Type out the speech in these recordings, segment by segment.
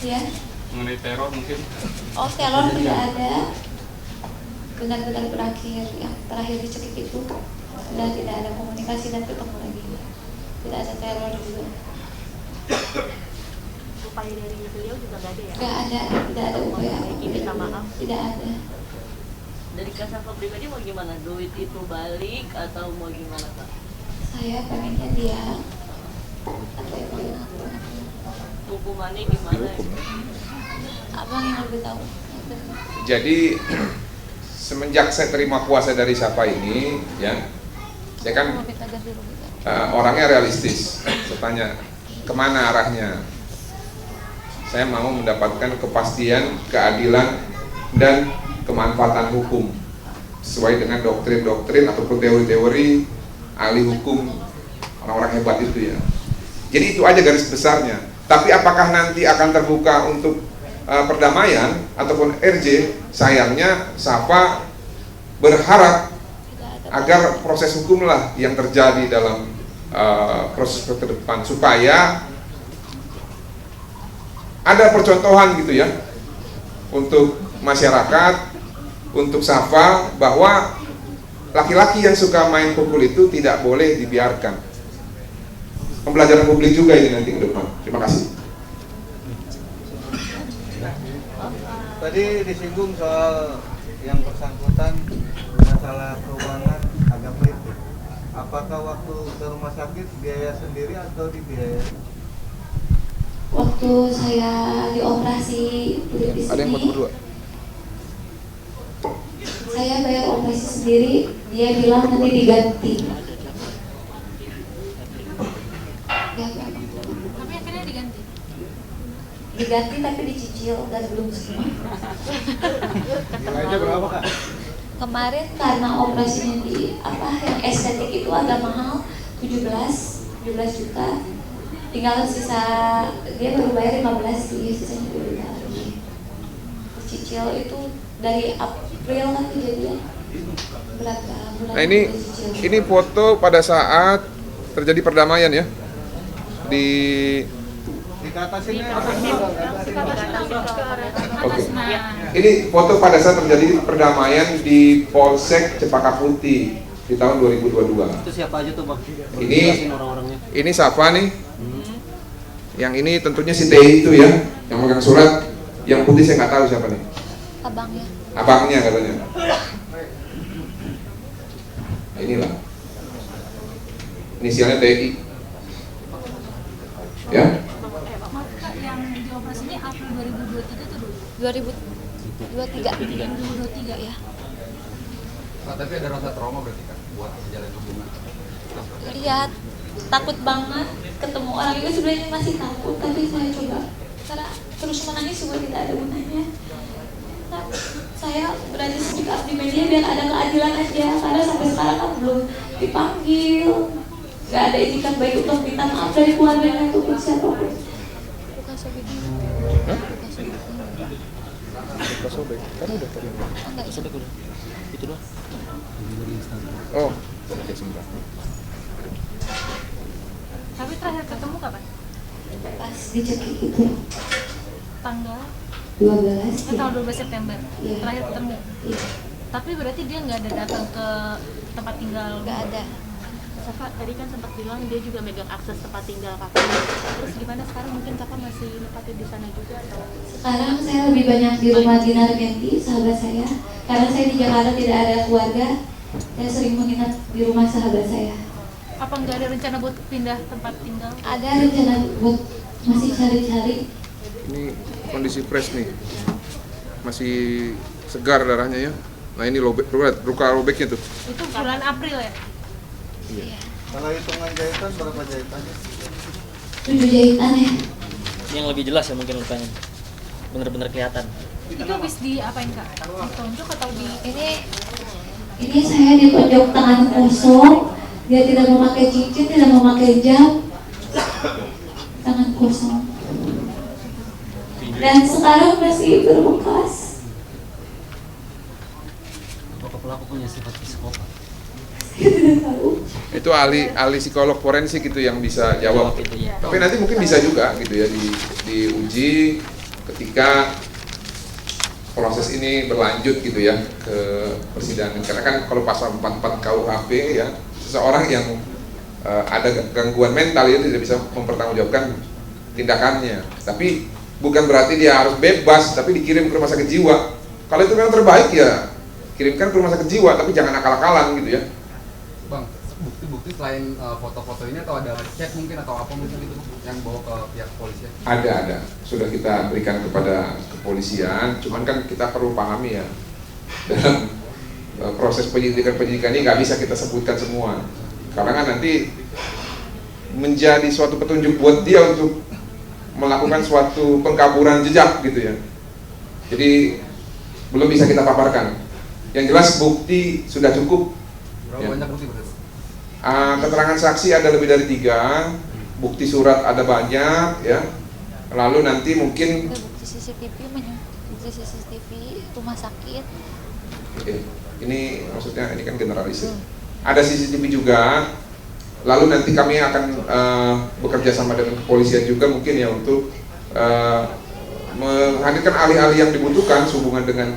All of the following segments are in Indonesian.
Ya. Mengenai teror mungkin? Oh, teror tidak ada. Benar-benar berakhir. Yang terakhir dicekik itu sudah tidak ada komunikasi dan ketemu lagi. Tidak ada teror juga. Upaya dari beliau juga nggak ada ya? Tidak ada upaya. Minta maaf. Tidak ada. Dari Kak Safa pribadi mau gimana? Duit itu balik atau mau gimana Kak? Saya pengennya dia apa ya, Hukumannya gimana? abang yang lebih tahu. Jadi semenjak saya terima kuasa dari Safa ini, ya, saya kan Mau minta ganti rugi. orangnya realistis. Saya tanya kemana arahnya. Saya mau mendapatkan kepastian, keadilan, dan kemanfaatan hukum sesuai dengan doktrin-doktrin ataupun teori-teori ahli hukum orang-orang hebat itu ya. Jadi itu aja garis besarnya. Tapi apakah nanti akan terbuka untuk perdamaian ataupun RJ? Sayangnya Safa berharap agar proses hukumlah yang terjadi dalam proses ke depan supaya ada percontohan gitu ya untuk masyarakat, untuk Safa, bahwa laki-laki yang suka main pukul itu tidak boleh dibiarkan. Pembelajaran publik juga ini nanti ke depan. Terima kasih. Tadi disinggung soal yang bersangkutan masalah keuangan agak pelit. Apakah waktu ke rumah sakit biaya sendiri atau dibiayai? Waktu saya dioperasi kulit di Ada yang buat sini, berdua. saya bayar operasi sendiri. Dia bilang nanti diganti. Ya, Tapi akhirnya diganti. diganti tapi dicicil dan belum semua. Nilainya berapa Kak? Kemarin karena operasinya di yang estetik itu agak mahal, 17 juta. Tinggal sisa, dia baru bayar 15 sih, sisanya 2 juta lagi. Cicil itu dari April kan kejadian. Berapa bulan? Nah ini foto pada saat terjadi perdamaian ya di. Dikatasin Oke. Ini foto pada saat terjadi perdamaian di Polsek Cempaka Putih di tahun 2022. Itu siapa aja tuh Bang? Ini Jelasin orang-orangnya. ini Safa nih. Yang ini tentunya si Teh itu ya, yang megang surat. Yang putih saya nggak tahu siapa nih. Abangnya. Abangnya katanya. Nah, inilah. Inisialnya TI. Ya. Maaf Kak, yang dioperasi ini April 2023 itu dulu? 2023. 2023 ya. Tapi ada rasa trauma berarti kan buat menjalin hubungan? Lihat, takut banget ketemu orang itu, sebenarnya masih takut, tapi saya coba karena terus menangis juga tidak ada gunanya. Nah, saya berani speak up di media biar ada keadilan aja, karena sampai sekarang kan belum dipanggil, nggak ada etikat baik untuk minta maaf dari keluarganya ataupun siapapun. Bukan sobek. Bukan sobek, kan udah tadi. Enggak, Sobek udah. Itu doang. Oh, oke sebentar. Tapi terakhir ketemu kapan? pas dicekik itu Tanggal? 12 Tanggal 12 September. Iya. Terakhir ketemu. Iya, Tapi berarti dia nggak ada datang ke tempat tinggal. nggak ada. Safa tadi kan sempat bilang dia juga megang akses tempat tinggal kakak. Terus gimana sekarang, mungkin kakak masih nempatin di sana juga atau? Sekarang saya lebih banyak di rumah Dinar Menti, sahabat saya. Karena saya di Jakarta tidak ada keluarga, saya sering menginap di rumah sahabat saya. Apa nggak ada rencana buat pindah tempat tinggal? Ada rencana buat masih cari-cari. Ini kondisi fresh nih, masih segar darahnya ya. Nah ini luka robeknya tuh. Itu bulan April ya? Iya. Kalau hitungan jahitan berapa jahitan? 7 jahitan ya. Yang lebih jelas ya mungkin lukanya. Bener-bener kelihatan. Itu habis diapain Kak? Ditonjok atau di... Ini saya ditonjok tangan kosong. Dia tidak memakai cincin, tidak memakai jam. Tangan kosong. Dan sekarang masih berbekas. Apakah pelaku punya sifat psikopat? Saya tidak tahu. Itu ahli psikolog forensik itu yang bisa jawab. Itu ya. Tapi nanti mungkin bisa juga gitu ya diuji ketika proses ini berlanjut gitu ya ke persidangan. Karena kan kalau pasal 44 KUHP ya, seseorang yang ada gangguan mental itu tidak bisa mempertanggungjawabkan tindakannya. Tapi bukan berarti dia harus bebas, tapi dikirim ke rumah sakit jiwa. Kalau itu memang terbaik ya kirimkan ke rumah sakit jiwa, tapi jangan akal-akalan gitu ya. Bang, bukti-bukti selain foto-foto ini atau ada chat mungkin atau apa mungkin itu yang bawa ke pihak kepolisian? Ada. Sudah kita berikan kepada kepolisian, cuman kan kita perlu pahami ya dalam proses penyidikan ini nggak bisa kita sebutkan semua, karena kan nanti menjadi suatu petunjuk buat dia untuk melakukan suatu pengkaburan jejak gitu ya. Jadi belum bisa kita paparkan. Yang jelas bukti sudah cukup. Berapa Ya. banyak bukti berarti? Keterangan saksi ada lebih dari 3, bukti surat ada banyak ya. Lalu nanti mungkin Bukti CCTV rumah sakit. ini maksudnya ini kan generalis. Ada CCTV juga. Lalu nanti kami akan bekerja sama dengan kepolisian juga mungkin ya untuk menghadirkan ahli-ahli yang dibutuhkan sehubungan dengan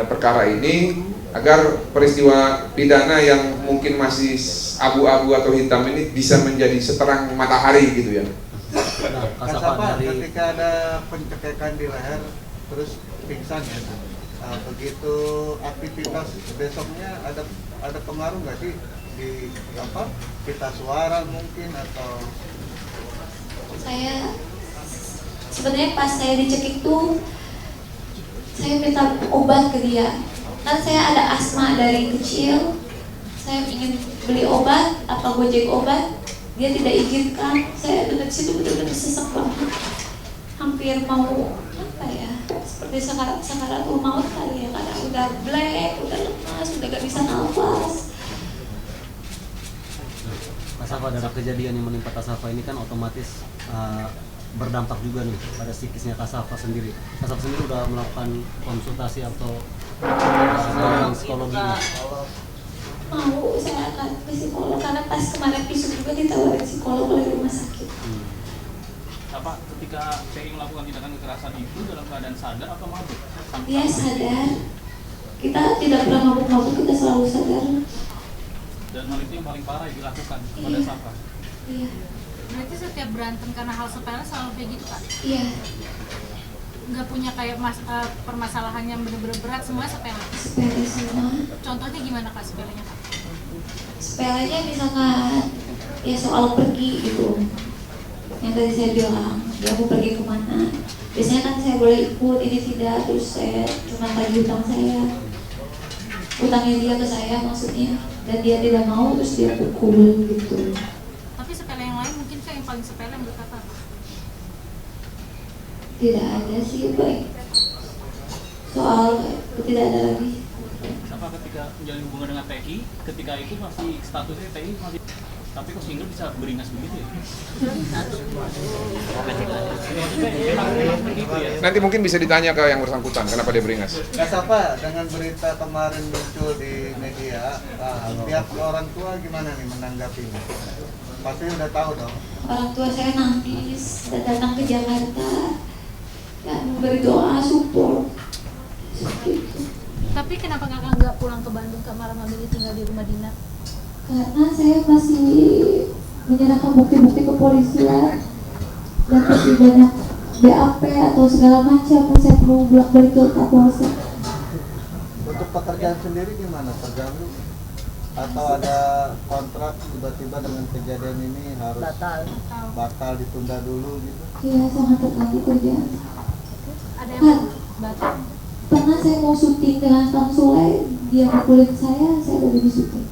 perkara ini agar peristiwa pidana yang mungkin masih abu-abu atau hitam ini bisa menjadi seterang matahari gitu ya. Kasapa ketika ada pencekekan di leher terus pingsan ya, begitu aktivitas besoknya ada pengaruh nggak sih di pita suara mungkin atau? Saya sebenarnya pas saya dicekik tuh saya minta obat ke dia. Kan saya ada asma dari kecil, saya ingin beli obat, apa gojek obat, dia tidak izinkan. Saya duduk situ benar-benar sesek banget, hampir mau apa ya, seperti sakaratul maut kali ya, karena udah black, udah lemas, udah gak bisa nafas. Kasapa, dari kejadian yang menimpa Kasapa ini kan otomatis berdampak juga nih pada psikisnya Kasapa sendiri. Kasapa sendiri udah melakukan konsultasi atau psikologi? Mau saya akan ke psikolog karena pas kemarin visum juga ditawarin psikolog oleh rumah sakit. Apa ketika PI melakukan tindakan kekerasan itu dalam keadaan sadar atau mabuk? Dia sadar. Kita tidak pernah mabuk-mabuk, kita selalu sadar. Dan hal itu yang paling parah yang dilakukan pada Iya. Safa. Iya. Berarti setiap berantem karena hal sepele selalu kayak gitu, Kak? Iya. Nggak punya kayak permasalahan yang bener-bener berat, semuanya sepele. Sepele semua. Contohnya gimana, Kak, sepelenya, Kak? Sepelenya misalkan ya soal pergi gitu. Yang tadi saya bilang, dia mau pergi kemana. Biasanya kan saya boleh ikut, ini tidak, terus saya cuma tagih hutang saya. Utangnya dia ke saya maksudnya, dan dia tidak mau, terus dia pukul gitu. Tapi sepele yang lain mungkin Kak, yang paling sepele menurut Kakak apa? Tidak ada sih, baik. Soal itu tidak ada lagi. Safa ketika menjalin hubungan dengan TI, ketika itu masih statusnya TI masih, tapi kok single bisa beringas begitu ya? Nanti mungkin bisa ditanya ke yang bersangkutan kenapa dia beringas. Kasapa, dengan berita kemarin muncul di media, pihak orang tua gimana nih menanggapinya? Pasti udah tahu dong. Orang tua saya nangis dan datang ke Jakarta dan memberi doa support seperti itu. Tapi kenapa Kakak nggak pulang ke Bandung, Kak, malah memilih tinggal di rumah dinas? Karena saya masih menyerahkan bukti-bukti ke polisian dan masih banyak BAP atau segala macam yang saya perlu bolak-balik ke Kapolsek. Untuk pekerjaan sendiri gimana? Terganggu? Atau ada kontrak tiba-tiba dengan kejadian ini harus batal ditunda dulu gitu? Iya, sangat terganggu kerjaan. Ada yang batal? Pernah saya mau syuting dengan Kang Sule, dia mukulin saya gak jadi syuting.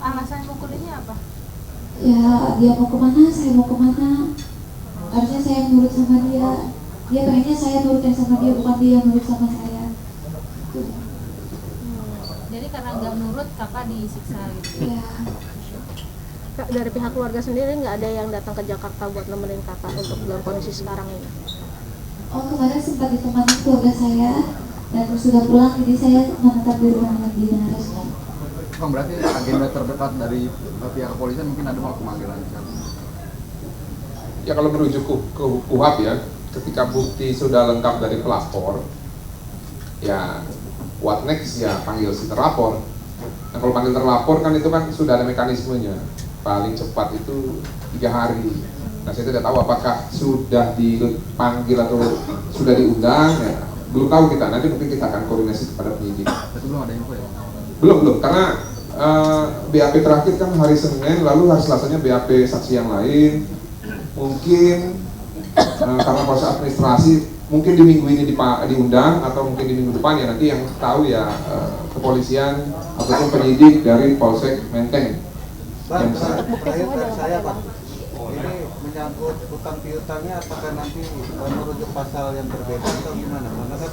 Alasan mukulinnya apa? Ya, dia mau kemana, saya mau kemana. Harusnya saya nurut sama dia. Dia pengennya saya nurutin sama dia, bukan dia nurut sama saya. Gitu. Jadi karena nggak nurut, Kakak disiksa gitu? Ya, Kak, dari pihak keluarga sendiri nggak ada yang datang ke Jakarta buat nemenin Kakak untuk dalam kondisi sekarang ini? oh kemarin sempat ditemani keluarga saya dan sudah pulang, jadi saya menetap di rumah di Benares. Bang, berarti agenda terdekat dari pihak kepolisian mungkin ada mau pemanggilan sekarang? Ya kalau merujuk ke KUHP ya, ketika bukti sudah lengkap dari pelapor, ya what next ya panggil si terlapor. Nah kalau panggil terlapor kan itu kan sudah ada mekanismenya, paling cepat itu 3 hari. Nah saya tidak tahu apakah sudah dipanggil atau sudah diundang, ya belum tahu kita. Nanti mungkin kita akan koordinasi kepada penyidik. Itu belum ada info ya? Belum karena BAP terakhir kan hari Senin, lalu hari Selasanya BAP saksi yang lain. Mungkin karena proses administrasi mungkin di minggu ini diundang atau mungkin di minggu depan, ya nanti yang tahu ya kepolisian ataupun penyidik dari Polsek Menteng. Bang, terakhir dari saya Pak, ini menyangkut hutang piutangnya apakah nanti merujuk pasal yang berbeda atau gimana? Karena kan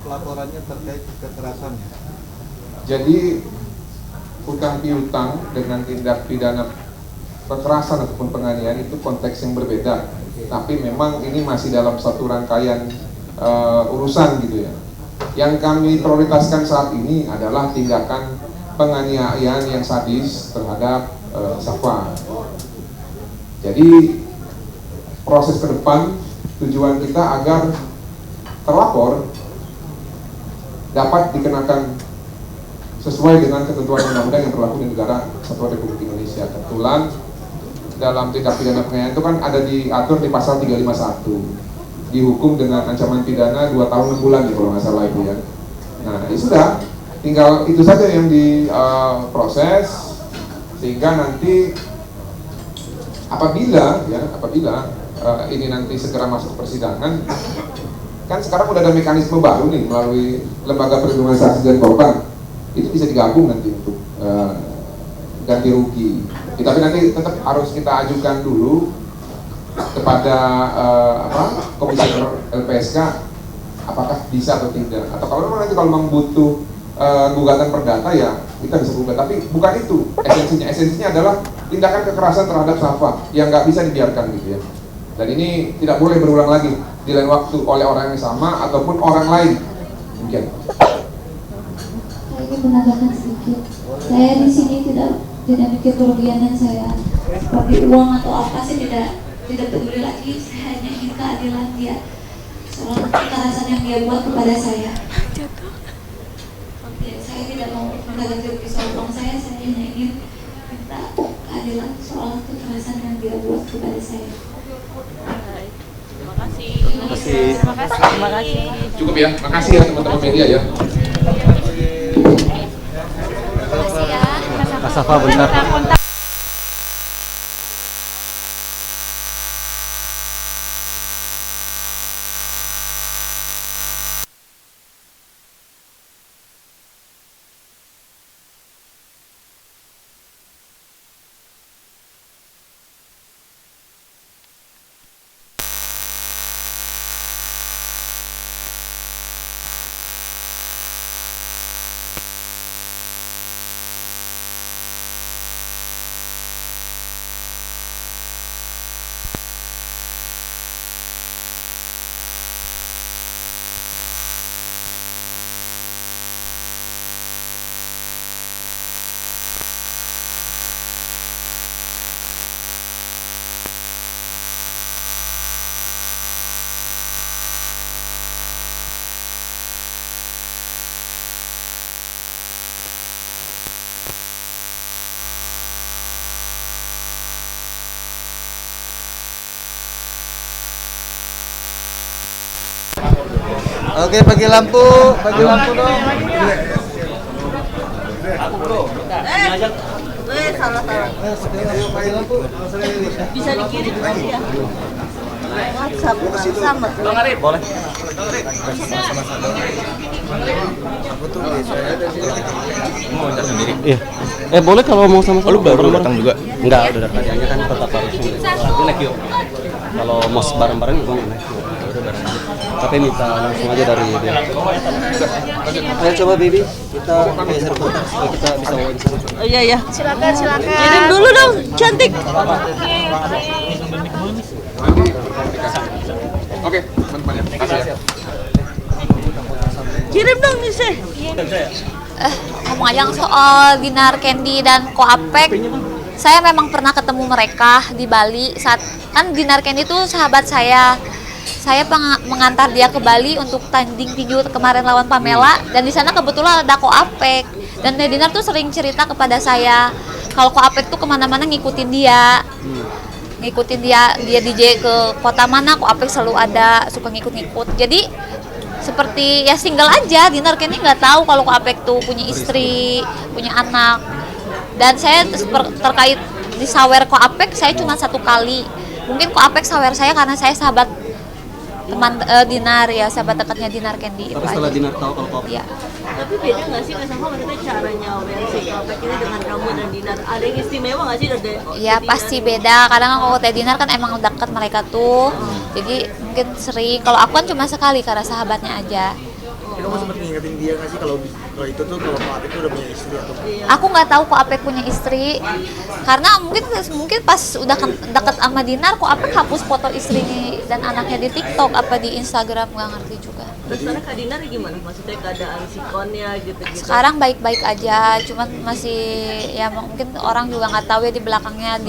pelaporannya terkait kekerasannya. Jadi hutang piutang dengan tindak pidana kekerasan ataupun penganiayaan itu konteks yang berbeda. Tapi memang ini masih dalam satu rangkaian urusan gitu ya. Yang kami prioritaskan saat ini adalah tindakan penganiayaan yang sadis terhadap Safa. Jadi proses ke depan tujuan kita agar terlapor dapat dikenakan sesuai dengan ketentuan undang-undang yang berlaku di negara Kesatuan Republik Indonesia. Kebetulan dalam tindak pidana penganiayaan itu kan ada diatur di pasal 351, dihukum dengan ancaman pidana 2 tahun 6 bulan ya kalau nggak salah itu ya. Nah ya sudah, tinggal itu saja yang diproses sehingga nanti apabila ini nanti segera masuk ke persidangan, kan sekarang udah ada mekanisme baru nih melalui Lembaga Perlindungan Saksi dan Korban, itu bisa digabung nanti untuk ganti rugi. Tapi nanti tetap harus kita ajukan dulu kepada komisioner LPSK apakah bisa atau tidak. Atau kalau nanti kalau memang butuh gugatan perdata ya kita bisa gugat. Tapi bukan itu esensinya. Esensinya adalah tindakan kekerasan terhadap Safa yang nggak bisa dibiarkan gitu ya. Dan ini tidak boleh berulang lagi di lain waktu oleh orang yang sama ataupun orang lain. Mungkin. Saya ingin menambahkan sedikit. Saya di sini tidak mikir kerugian yang saya seperti uang atau apa, saya tidak peduli lagi. Saya hanya ingin keadilan dia soal kekerasan yang dia buat kepada saya. Saya tidak mau mengganti rugi soal uang saya hanya ingin minta keadilan soal kekerasan yang dia buat kepada saya. Terima kasih. Terima kasih. Cukup ya, makasih ya teman-teman media ya. Makasih ya. Kak Safa bentar. Oke, bagi lampu dong. Bagi lampu. Bisa dikirim nanti ya. WhatsApp sama. Boleh. Iya. Boleh kalau mau sama-sama. Lu baru datang juga? Enggak, udah datang aja kan tetap harus ini. Nanti naik yuk. Kalau mau bareng-bareng gue naik. Udah bareng. Tapi minta langsung aja dari dia. Ayo coba baby, kita geser kontak supaya kita bisa wawancara. Oh iya. Silakan. Kirim dulu dong, cantik. Oke, teman-teman ya. Kasih ya. Kirim dong nih sih. Ngomong aja soal Dinar Candy dan Koapek, saya memang pernah ketemu mereka di Bali saat kan Dinar Candy itu sahabat saya. saya mengantar dia ke Bali untuk tanding tinju kemarin lawan Pamela, dan di sana kebetulan ada Ko Apek, dan Teh Dinar tuh sering cerita kepada saya kalau Ko Apek tuh kemana-mana ngikutin dia. Dia DJ ke kota mana, Ko Apek selalu ada, suka ngikut-ngikut. Jadi seperti ya single aja. Dinar Kenny nggak tahu kalau Ko Apek tuh punya istri, punya anak. Dan saya terkait disawer Ko Apek, saya cuma 1 kali. Mungkin Ko Apek sawer saya karena saya sahabat teman Dinar, ya sahabat dekatnya Dinar Candy. Tapi setelah Dinar tahu kalau Ko Apek. Ya. Tapi beda nggak sih Kak Safa, maksudnya cara nyawer si Ko Apek ini dengan kamu dan Dinar? Ada yang istimewa nggak sih dari Ya pasti beda, karena kalau Teh Dinar kan emang dekat mereka tuh. Jadi mungkin sering, kalau aku kan cuma sekali karena sahabatnya aja. Kamu sempat ngingetin dia nggak sih kalau itu tuh kalau Ko Apek itu udah punya istri atau? Aku nggak tahu Ko Apek punya istri, karena mungkin pas udah deket sama Dinar, Ko Apek hapus foto istri dan anaknya di TikTok apa di Instagram, nggak ngerti juga. Terus sekarang Kak Dinar gimana? Maksudnya keadaan sikonnya gitu-gitu? Sekarang baik-baik aja, cuman masih ya mungkin orang juga nggak tahu ya di belakangnya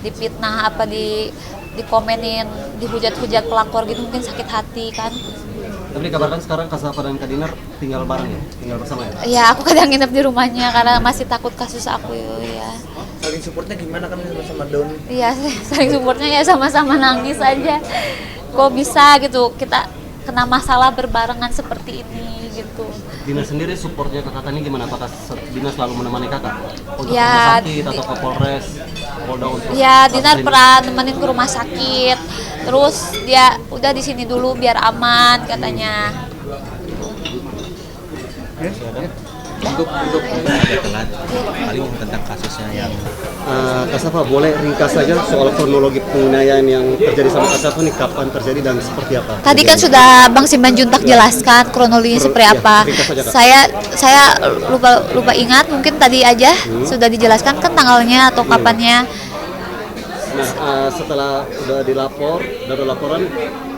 dipitnah apa dikomenin, dihujat-hujat pelakor gitu, mungkin sakit hati kan. Tapi dikabarkan sekarang Kak Safa dan Kak Dinar tinggal bareng ya? Tinggal bersama ya? Ya aku kadang nginep di rumahnya karena masih takut kasus aku ya. Saling supportnya gimana kan sama down? Iya, saling supportnya ya sama-sama nangis aja. Kok bisa gitu kita kena masalah berbarengan seperti ini gitu. Dinar sendiri supportnya ke kakaknya gimana? Apakah Dinar selalu menemani kakak? Untuk Ya, rumah sakit atau ke Polres, Polda untuk? Ya, Dinar pernah nemenin ke rumah sakit. Terus dia udah di sini dulu biar aman katanya. Untuk agak telat paling tentang kasusnya yang Kak Safa, boleh ringkas saja soal kronologi penganiayaan yang terjadi sama Kak Safa nih, kapan terjadi dan seperti apa? Tadi kan sudah Bang Simanjuntak jelaskan kronologinya seperti apa. Saya lupa ingat, mungkin tadi aja sudah dijelaskan kan tanggalnya atau kapannya. Nah, setelah udah dilapor, dari laporan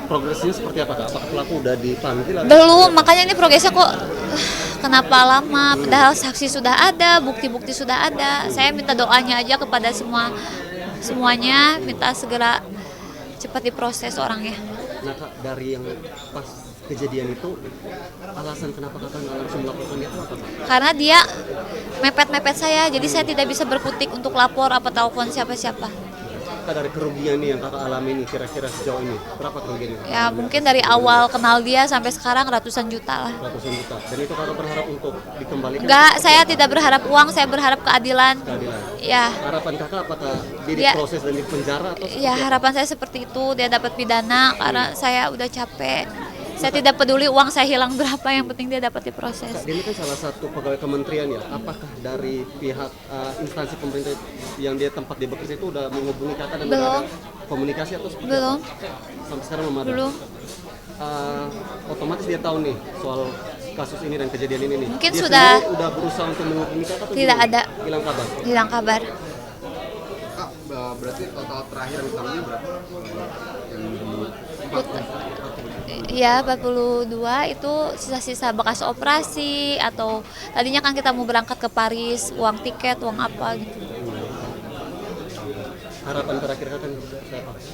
progresnya seperti apa Kak? Apakah pelaku udah dipanggil? Belum, makanya ini progresnya kok kenapa lama, padahal saksi sudah ada, bukti-bukti sudah ada. Saya minta doanya aja kepada semuanya, minta segera cepat diproses orangnya. Nah Kak, dari yang pas kejadian itu, alasan kenapa Kakak nggak langsung melaporkan itu apa Kak? Karena dia mepet-mepet saya, jadi saya tidak bisa berkutik untuk lapor apa telepon siapa-siapa. Kak, dari kerugian nih yang Kakak alami ini kira-kira sejauh ini, berapa kerugiannya? Ya mungkin dari awal kenal dia sampai sekarang ratusan juta lah. Ratusan juta. Dan itu Kakak berharap untuk dikembalikan? Enggak, saya tidak berharap uang, saya berharap keadilan. Keadilan. Ya. Harapan Kakak apakah dia diproses dan dipenjara atau? Ya harapan saya seperti itu, dia dapat pidana karena saya udah capek. Saya tidak peduli uang saya hilang berapa, yang penting dia dapat diproses. Kak, dia ini kan salah satu pegawai kementerian ya. Apakah dari pihak instansi pemerintah yang dia tempat dia bekerja itu udah menghubungi Kakak dan belum ada komunikasi atau seperti belum apa? Sampai sekarang belum ada. Belum. Otomatis dia tahu nih soal kasus ini dan kejadian ini nih. Mungkin dia sudah berusaha untuk menghubungi Kakak atau tidak gimana? ada. Hilang kabar. Kak, berarti total terakhir utangnya berapa? Iya, 42 itu sisa-sisa bekas operasi atau tadinya kan kita mau berangkat ke Paris, uang tiket, uang apa gitu. Harapan terakhir kan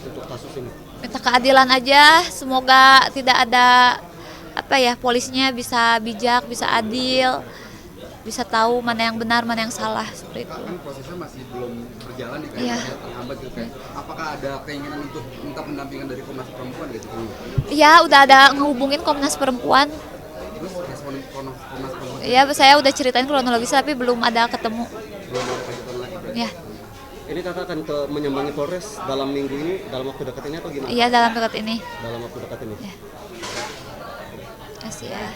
untuk kasus ini? Minta keadilan aja, semoga tidak ada polisinya bisa bijak, bisa adil, bisa tahu mana yang benar, mana yang salah seperti itu. Kan prosesnya masih belum berjalan nih, Iya. terhambat gitu kayak. Apakah ada keinginan untuk minta pendampingan dari Komnas Perempuan gitu? Iya, udah ada ngehubungin Komnas Perempuan. Terus respon Komnas Perempuan? Iya, saya udah ceritain kronologis tapi belum ada ketemu. Belum ada kejutan lagi berarti? Ya. Ini Kakak akan menyambangi Polres dalam minggu ini, dalam waktu dekat ini atau gimana? Iya, dalam dekat ini. Dalam waktu dekat ini. Ya. Terima kasih ya.